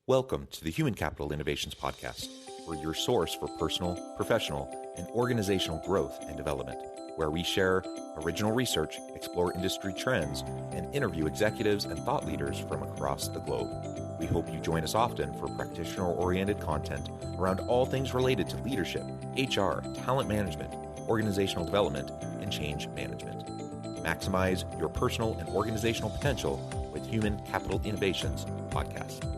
Welcome to the Human Capital Innovations Podcast. We're your source for personal, professional, and organizational growth and development, where we share original research, explore industry trends, and interview executives and thought leaders from across the globe. We hope you join us often for practitioner-oriented content around all things related to leadership, HR, talent management, organizational development, and change management. Maximize your personal and organizational potential with Human Capital Innovations Podcast.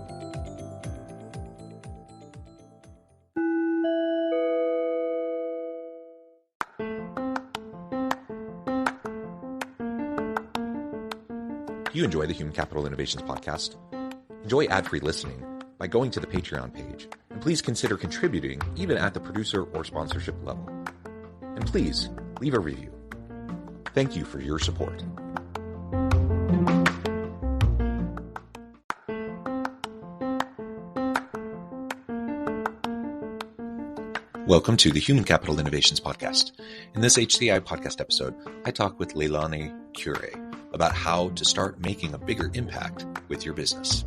You enjoy the Human Capital Innovations Podcast? Enjoy ad-free listening by going to the Patreon page, and please consider contributing even at the producer or sponsorship level. And please leave a review. Thank you for your support. Welcome to the Human Capital Innovations Podcast. In this HCI Podcast episode, I talk with LeiLani Quiray about how to start making a bigger impact with your business.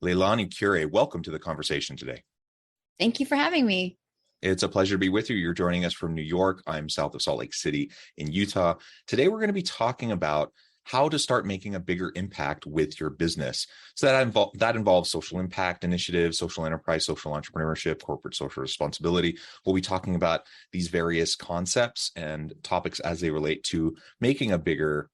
LeiLani Quiray, welcome to the conversation today. Thank you for having me. It's a pleasure to be with you. You're joining us from New York. I'm south of Salt Lake City in Utah. Today, we're going to be talking about how to start making a bigger impact with your business. So that involves social impact initiatives, social enterprise, social entrepreneurship, corporate social responsibility. We'll be talking about these various concepts and topics as they relate to making a bigger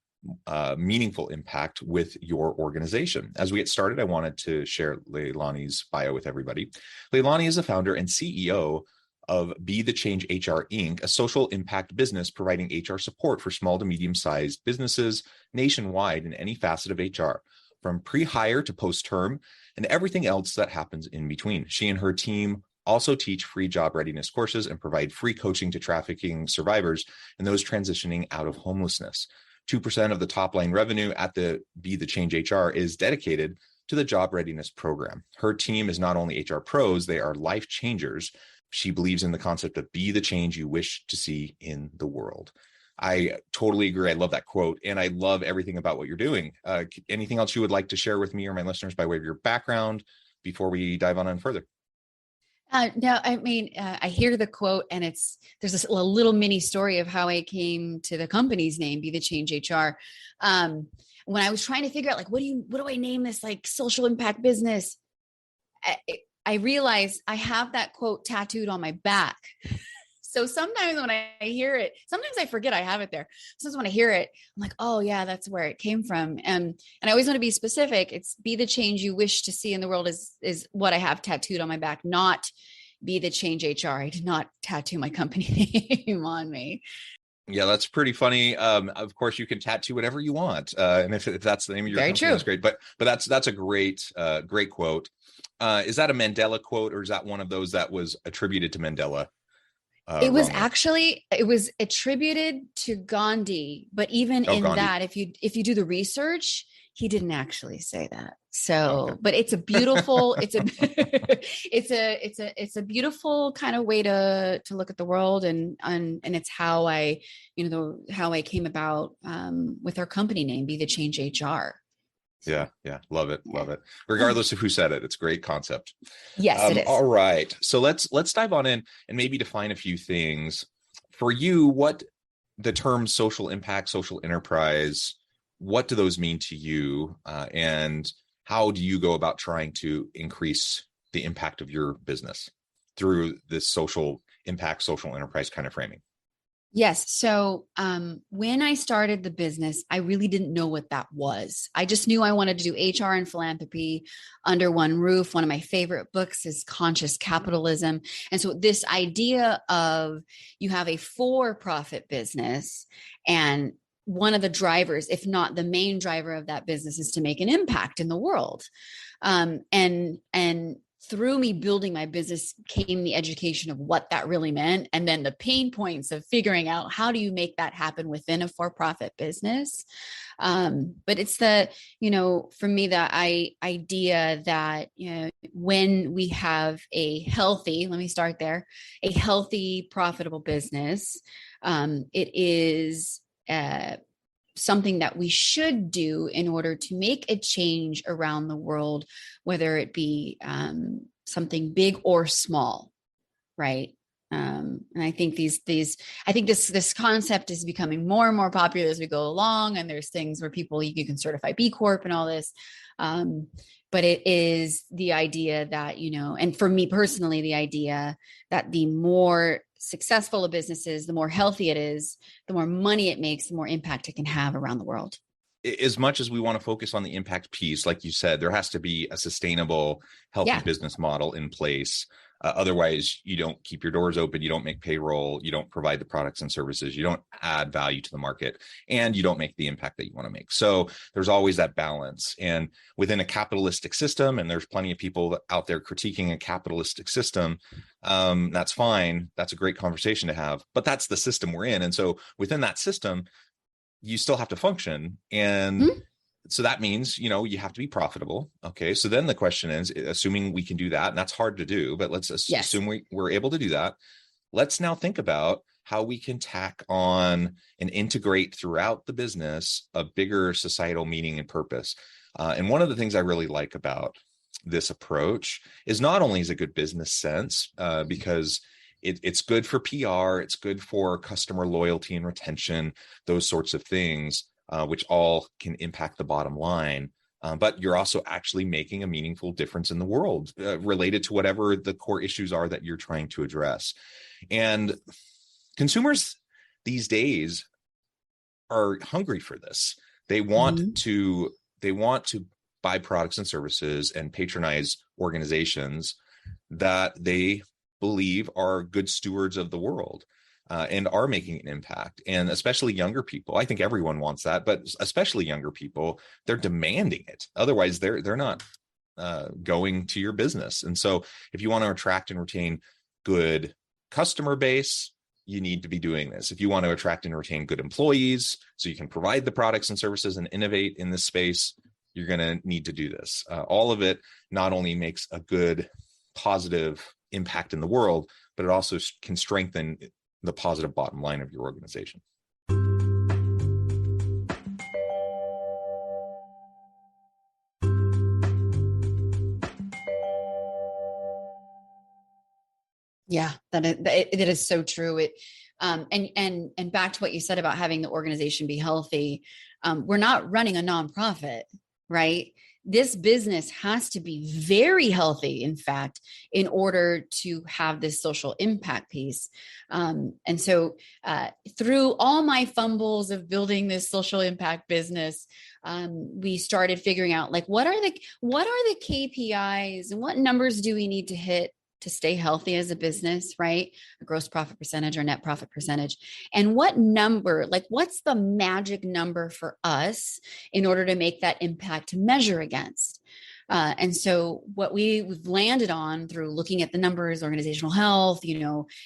meaningful impact with your organization. As we get started, I wanted to share LeiLani's bio with everybody. LeiLani is the founder and CEO of Be the Change HR Inc., a social impact business providing HR support for small to medium-sized businesses nationwide in any facet of HR, from pre-hire to post-term and everything else that happens in between. She and her team also teach free job readiness courses and provide free coaching to trafficking survivors and those transitioning out of homelessness. 2% of the top line revenue at the Be the Change HR is dedicated to the job readiness program. Her team is not only HR pros, they are life changers. She believes in the concept of be the change you wish to see in the world. I totally agree. I love that quote, and I love everything about what you're doing. Anything else you would like to share with me or my listeners by way of your background before we dive on further? No, I mean, I hear the quote and there's a little mini story of how I came to the company's name, Be the Change HR. When I was trying to figure out what do I name this social impact business? I realized I have that quote tattooed on my back. So sometimes when I hear it, sometimes I forget I have it there. Sometimes when I hear it, I'm like, oh yeah, that's where it came from. And I always want to be specific. It's be the change you wish to see in the world is what I have tattooed on my back, not Be the Change HR. I did not tattoo my company name on me. Yeah, that's pretty funny. Of course, you can tattoo whatever you want. And if that's the name of your company, that's great. But that's a great quote. Is that a Mandela quote, or is that one of those that was attributed to Mandela? It was attributed to Gandhi, but even Gandhi. That, if you do the research, he didn't actually say that. So, okay. But it's a beautiful, it's a beautiful kind of way to look at the world, and it's how I came about with our company name, Be the Change HR. Yeah. Love it. Regardless of who said it, it's a great concept. Yes, it is. All right. So let's dive on in and maybe define a few things. For you, what the term social impact, social enterprise, what do those mean to you? And how do you go about trying to increase the impact of your business through this social impact, social enterprise kind of framing? Yes. So when I started the business, I really didn't know what that was. I just knew I wanted to do HR and philanthropy under one roof. One of my favorite books is Conscious Capitalism. And so this idea of you have a for-profit business, and one of the drivers, if not the main driver of that business, is to make an impact in the world. And through me building my business came the education of what that really meant. And then the pain points of figuring out how do you make that happen within a for-profit business. But it's for me, the idea that, when we have a healthy, let me start there, a healthy, profitable business, it is, something that we should do in order to make a change around the world, whether it be something big or small, right? And I think this concept is becoming more and more popular as we go along. And there's things where you can certify B Corp and all this. But it is the idea that, and for me personally, the idea that the more successful a business is, the more healthy it is, the more money it makes, the more impact it can have around the world. As much as we want to focus on the impact piece, like you said, there has to be a sustainable, healthy business model in place. Otherwise, you don't keep your doors open, you don't make payroll, you don't provide the products and services, you don't add value to the market, and you don't make the impact that you want to make. So there's always that balance. And within a capitalistic system, and there's plenty of people out there critiquing a capitalistic system, that's fine. That's a great conversation to have, but that's the system we're in. And so within that system, you still have to function. And so that means, you have to be profitable. Okay. So then the question is, assuming we can do that, and that's hard to do, but let's assume we're able to do that. Let's now think about how we can tack on and integrate throughout the business a bigger societal meaning and purpose. And one of the things I really like about this approach is not only is it good business sense, because it's good for PR, it's good for customer loyalty and retention, those sorts of things, which all can impact the bottom line. But you're also actually making a meaningful difference in the world related to whatever the core issues are that you're trying to address. And consumers these days are hungry for this. They want to buy products and services and patronize organizations that they believe are good stewards of the world. And are making an impact. And especially younger people, I think everyone wants that, but especially younger people, they're demanding it. Otherwise, they're not going to your business. And so if you want to attract and retain good customer base, you need to be doing this. If you want to attract and retain good employees, so you can provide the products and services and innovate in this space, you're going to need to do this. All of it not only makes a good, positive impact in the world, but it also can strengthen the positive bottom line of your organization. Yeah, it is so true. And back to what you said about having the organization be healthy. We're not running a nonprofit, right? This business has to be very healthy, in fact, in order to have this social impact piece. And so through all my fumbles of building this social impact business, we started figuring out what are the KPIs and what numbers do we need to hit to stay healthy as a business, right? A gross profit percentage or net profit percentage. And what number, what's the magic number for us in order to make that impact to measure against? And so what we've landed on through looking at the numbers, organizational health,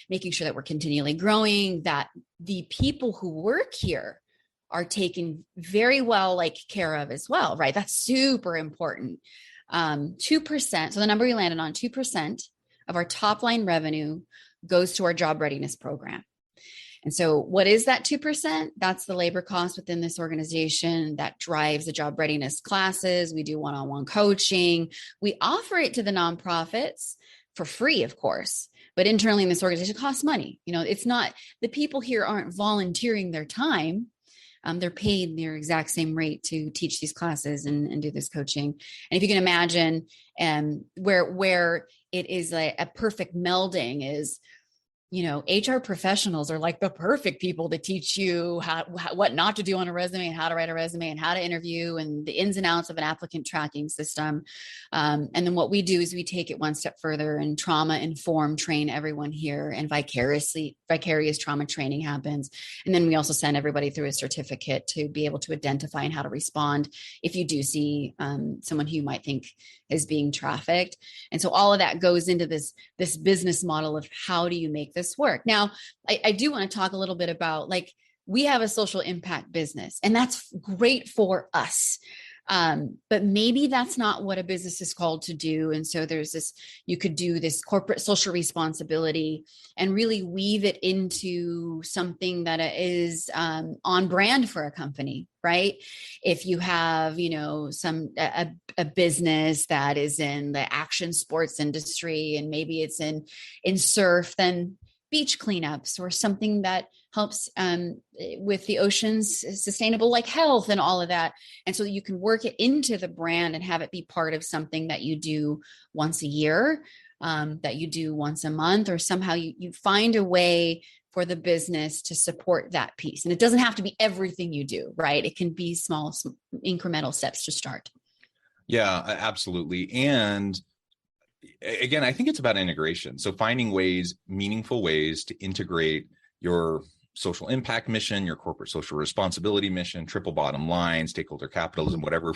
making sure that we're continually growing, that the people who work here are taken very well care of as well, right? That's super important. 2%. So the number we landed on, 2% of our top line revenue goes to our job readiness program. And so what is that 2%? That's the labor cost within this organization that drives the job readiness classes. We do one-on-one coaching. We offer it to the nonprofits for free, of course, but internally in this organization, it costs money. It's not, the people here aren't volunteering their time. They're paid their exact same rate to teach these classes and do this coaching. And if you can imagine where it is a perfect melding is HR professionals are like the perfect people to teach you what not to do on a resume and how to write a resume and how to interview and the ins and outs of an applicant tracking system. And then what we do is we take it one step further and trauma inform train everyone here, and vicarious trauma training happens. And then we also send everybody through a certificate to be able to identify and how to respond if you do see someone who you might think is being trafficked. And so all of that goes into this business model of how do you make this work. Now, I do want to talk a little bit about, like, we have a social impact business, and that's great for us. But maybe that's not what a business is called to do. And so you could do this corporate social responsibility and really weave it into something that is on brand for a company, right? If you have, a business that is in the action sports industry, and maybe it's in surf, then beach cleanups or something that helps with the ocean's sustainable health and all of that. And so you can work it into the brand and have it be part of something that you do once a year, that you do once a month, or somehow you find a way for the business to support that piece. And it doesn't have to be everything you do, right? It can be small incremental steps to start. Yeah, absolutely. And again, I think it's about integration. So finding meaningful ways to integrate your social impact mission, your corporate social responsibility mission, triple bottom line, stakeholder capitalism, whatever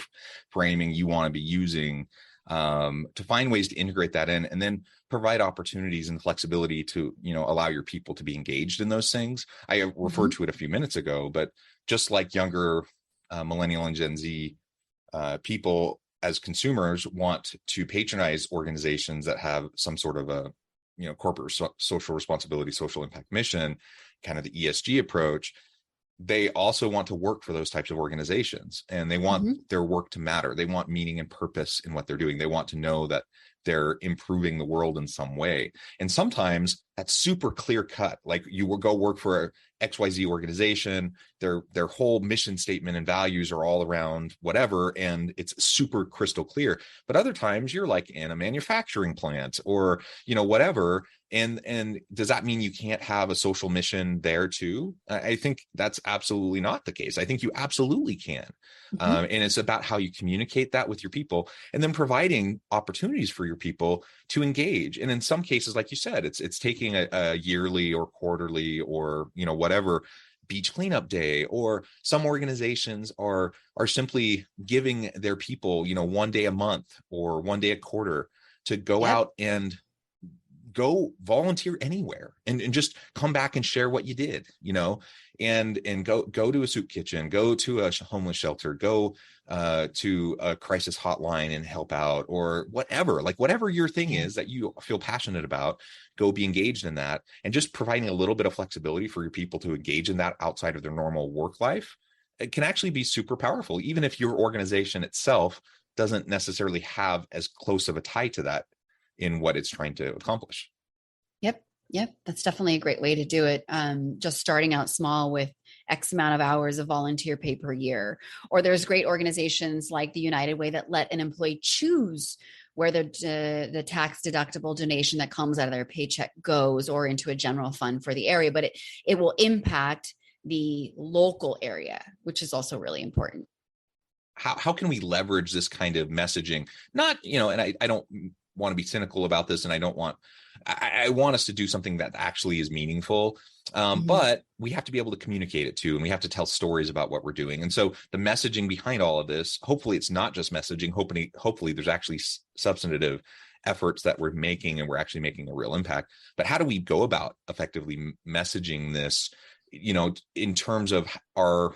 framing you want to be using, to find ways to integrate that in, and then provide opportunities and flexibility to, allow your people to be engaged in those things. I referred to it a few minutes ago, but just like younger millennial and Gen Z people, as consumers, want to patronize organizations that have some sort of a, corporate social responsibility, social impact mission, kind of the ESG approach. They also want to work for those types of organizations, and they want their work to matter. They want meaning and purpose in what they're doing. They want to know that they're improving the world in some way. And sometimes that's super clear cut. Like, you will go work for a XYZ organization, their whole mission statement and values are all around whatever, and it's super crystal clear. But other times you're like in a manufacturing plant or, whatever. And does that mean you can't have a social mission there too? I think that's absolutely not the case. I think you absolutely can. And it's about how you communicate that with your people, and then providing opportunities for your people to engage. And in some cases, like you said, it's taking a yearly or quarterly or, whatever beach cleanup day, or some organizations are simply giving their people, one day a month or one day a quarter to go out and go volunteer anywhere and just come back and share what you did, and go to a soup kitchen, go to a homeless shelter, go to a crisis hotline and help out, or whatever your thing is that you feel passionate about, go be engaged in that. And just providing a little bit of flexibility for your people to engage in that outside of their normal work life, it can actually be super powerful, even if your organization itself doesn't necessarily have as close of a tie to that in what it's trying to accomplish. Yep. That's definitely a great way to do it. Just starting out small with X amount of hours of volunteer pay per year. Or there's great organizations like the United Way that let an employee choose where the tax deductible donation that comes out of their paycheck goes, or into a general fund for the area, but it will impact the local area, which is also really important. How can we leverage this kind of messaging? Not, and I don't want to be cynical about this, and I want us to do something that actually is meaningful, but we have to be able to communicate it too, and we have to tell stories about what we're doing. And so the messaging behind all of this, hopefully it's not just messaging. Hopefully there's actually substantive efforts that we're making, and we're actually making a real impact. But how do we go about effectively messaging this, in terms of our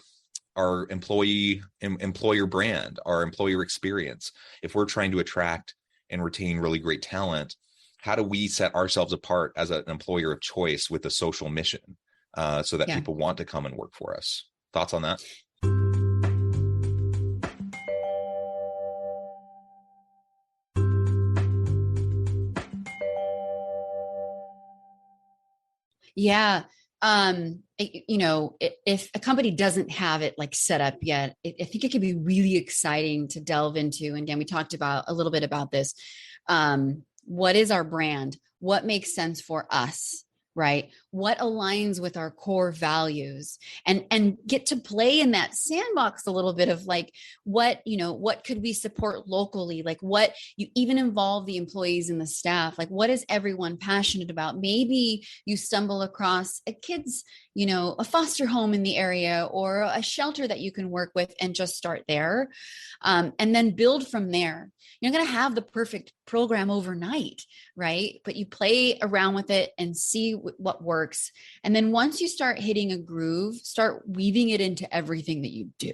employer brand, our employer experience? If we're trying to attract and retain really great talent, how do we set ourselves apart as an employer of choice with a social mission, so that people want to come and work for us? Thoughts on that? Yeah. If a company doesn't have it set up yet, I think it could be really exciting to delve into. And again, we talked about a little bit about this. What is our brand? What makes sense for us? right? What aligns with our core values, and get to play in that sandbox a little bit of like, what could we support locally? Like, what you even involve the employees and the staff, like what is everyone passionate about? Maybe you stumble across a kid's, a foster home in the area or a shelter that you can work with, and just start there. And then build from there. You're not going to have the perfect program overnight, right? But you play around with it and see what works. And then once you start hitting a groove, start weaving it into everything that you do.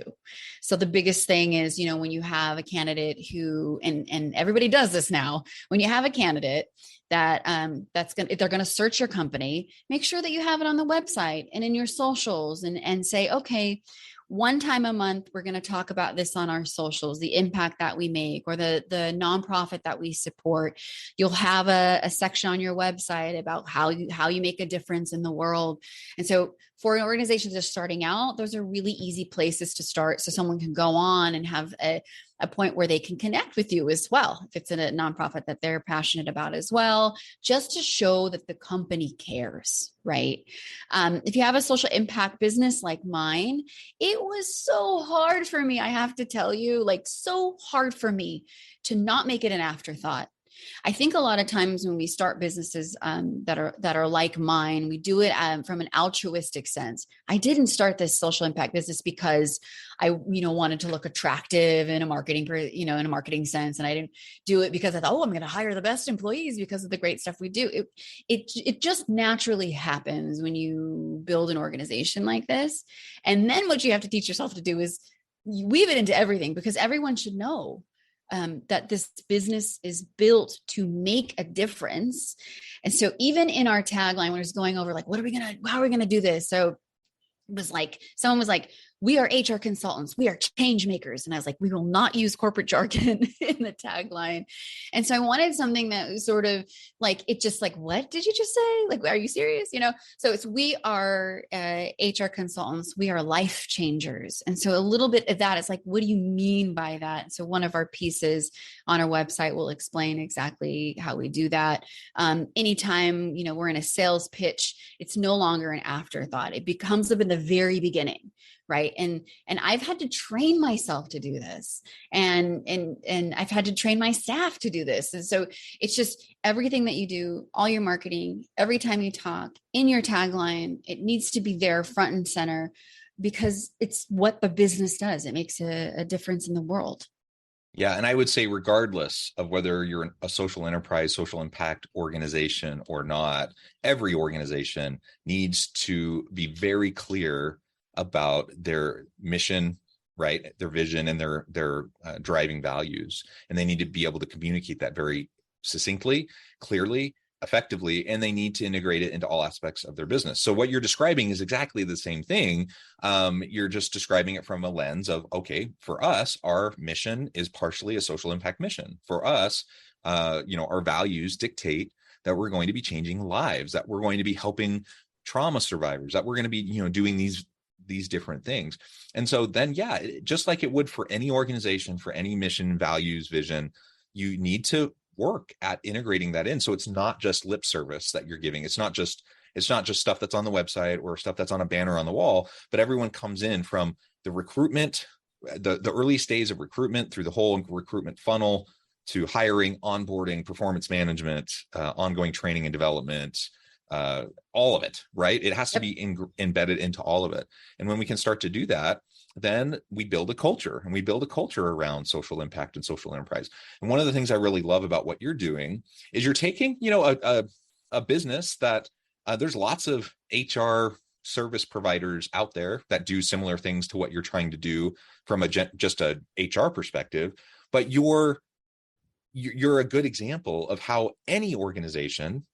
So the biggest thing is, when you have a candidate who, and everybody does this now, when you have a candidate that they're going to search your company, make sure that you have it on the website and in your socials, and say, okay, one time a month, we're going to talk about this on our socials, the impact that we make, or the nonprofit that we support. You'll have a section on your website about how you make a difference in the world. And so for organizations just starting out, those are really easy places to start. So someone can go on and have a point where they can connect with you as well, if it's in a nonprofit that they're passionate about as well, just to show that the company cares, right? If you have a social impact business like mine, it was so hard for me, I have to tell you, like so hard for me to not make it an afterthought. I think a lot of times when we start businesses that are like mine, we do it from an altruistic sense. I didn't start this social impact business because I, wanted to look attractive in a marketing sense, and I didn't do it because I thought, I'm going to hire the best employees because of the great stuff we do. It just naturally happens when you build an organization like this, and then what you have to teach yourself to do is you weave it into everything, because everyone should know that this business is built to make a difference. And so even in our tagline, when I was going over, like, how are we going to do this? So it was like, someone was like, we are HR consultants. We are change makers. And I was like, we will not use corporate jargon in the tagline. And so I wanted something that was sort of like, it just like, what did you just say? Like, are you serious? So we are HR consultants. We are life changers. And so a little bit of that is like, what do you mean by that? So one of our pieces on our website will explain exactly how we do that. Anytime, we're in a sales pitch, it's no longer an afterthought. It becomes up in the very beginning. Right. And I've had to train myself to do this, and I've had to train my staff to do this. And so it's just everything that you do, all your marketing, every time you talk, in your tagline, it needs to be there front and center, because it's what the business does. It makes a difference in the world. Yeah. And I would say, regardless of whether you're a social enterprise, social impact organization or not, every organization needs to be very clear about their mission, right? Their vision and their driving values. And they need to be able to communicate that very succinctly, clearly, effectively, and they need to integrate it into all aspects of their business. So what you're describing is exactly the same thing. You're just describing it from a lens of, okay, for us, our mission is partially a social impact mission. For us, our values dictate that we're going to be changing lives, that we're going to be helping trauma survivors, that we're going to be, doing these different things. And so then, just like it would for any organization, for any mission, values, vision, you need to work at integrating that in. So it's not just lip service that you're giving. It's not just stuff that's on the website or stuff that's on a banner on the wall, but everyone comes in from the recruitment, the early stage of recruitment, through the whole recruitment funnel, to hiring, onboarding, performance management, ongoing training and development, all of it, right? It has to be embedded into all of it. And when we can start to do that, then we build a culture, and we build a culture around social impact and social enterprise. And one of the things I really love about what you're doing is you're taking, a business that there's lots of HR service providers out there that do similar things to what you're trying to do from just a HR perspective, but you're a good example of how any organization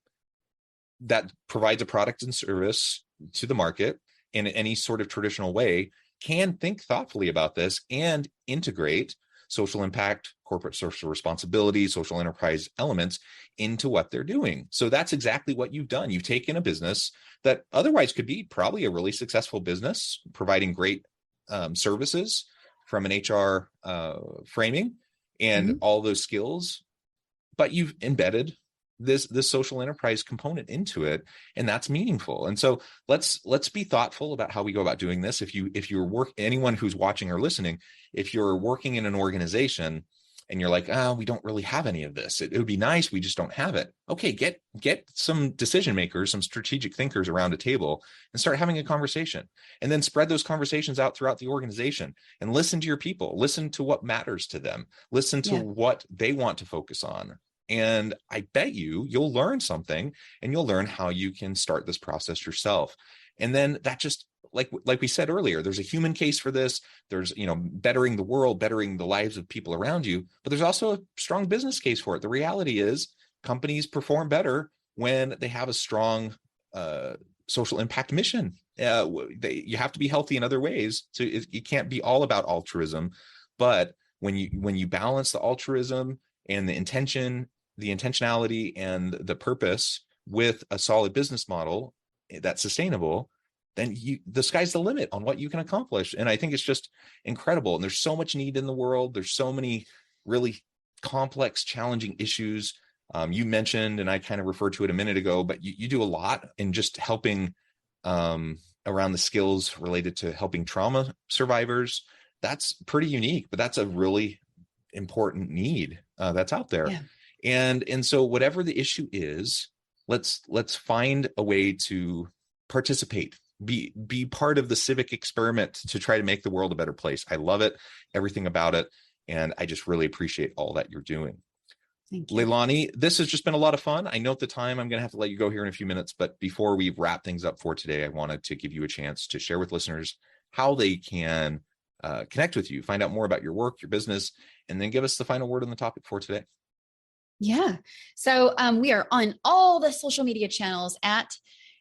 that provides a product and service to the market in any sort of traditional way can think thoughtfully about this and integrate social impact, corporate social responsibility, social enterprise elements into what they're doing. So that's exactly what you've done. You've taken a business that otherwise could be probably a really successful business, providing great services from an HR framing and all those skills, but you've embedded this social enterprise component into it, and that's meaningful. And so let's be thoughtful about how we go about doing this. If you're anyone who's watching or listening, if you're working in an organization and you're like, oh, we don't really have any of this, it would be nice, we just don't have it. Okay, get some decision makers, some strategic thinkers around a table and start having a conversation, and then spread those conversations out throughout the organization and listen to your people, listen to what matters to them, listen to what they want to focus on. And I bet you'll learn something, and you'll learn how you can start this process yourself. And then that just, like we said earlier, there's a human case for this. There's, bettering the world, bettering the lives of people around you, but there's also a strong business case for it. The reality is companies perform better when they have a strong social impact mission. You have to be healthy in other ways. So it can't be all about altruism, but when you balance the altruism and the intentionality and the purpose with a solid business model that's sustainable, then the sky's the limit on what you can accomplish. And I think it's just incredible. And there's so much need in the world. There's so many really complex, challenging issues. You mentioned, and I kind of referred to it a minute ago, but you do a lot in just helping around the skills related to helping trauma survivors. That's pretty unique, but that's a really important need that's out there. Yeah. And so whatever the issue is, let's find a way to participate, be part of the civic experiment to try to make the world a better place. I love it, everything about it. And I just really appreciate all that you're doing. Thank you. LeiLani, this has just been a lot of fun. I know at the time I'm going to have to let you go here in a few minutes, but before we wrap things up for today, I wanted to give you a chance to share with listeners how they can connect with you, find out more about your work, your business, and then give us the final word on the topic for today. Yeah. So we are on all the social media channels at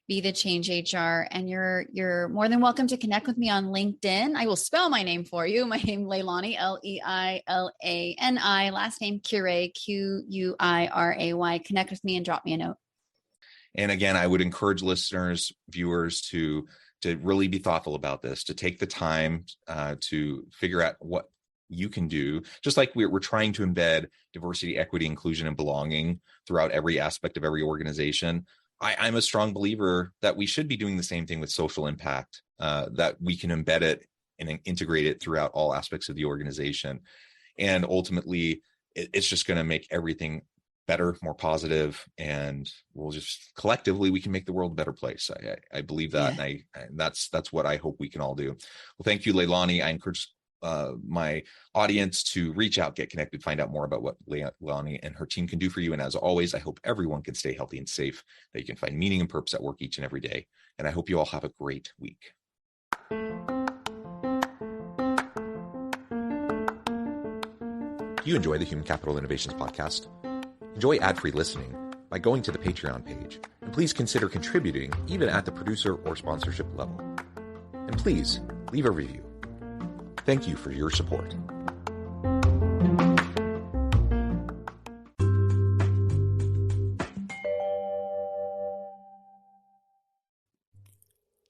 Be the Change HR, and you're more than welcome to connect with me on LinkedIn. I will spell my name for you. My name LeiLani, LeiLani, last name Quiray, Quiray. Connect with me and drop me a note. And again, I would encourage listeners, viewers to really be thoughtful about this, to take the time to figure out what you can do. Just like we're trying to embed diversity, equity, inclusion, and belonging throughout every aspect of every organization. I'm a strong believer that we should be doing the same thing with social impact, that we can embed it and integrate it throughout all aspects of the organization. And ultimately, it's just going to make everything better, more positive, and we'll just collectively, we can make the world a better place. I believe that. Yeah. And that's what I hope we can all do. Well, thank you, LeiLani. I encourage my audience to reach out, get connected, find out more about what LeiLani and her team can do for you. And as always, I hope everyone can stay healthy and safe, that you can find meaning and purpose at work each and every day. And I hope you all have a great week. Do you enjoy the Human Capital Innovations podcast? Enjoy ad-free listening by going to the Patreon page. And please consider contributing even at the producer or sponsorship level. And please leave a review. Thank you for your support.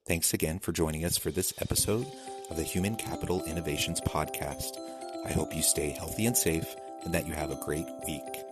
Thanks again for joining us for this episode of the Human Capital Innovations Podcast. I hope you stay healthy and safe and that you have a great week.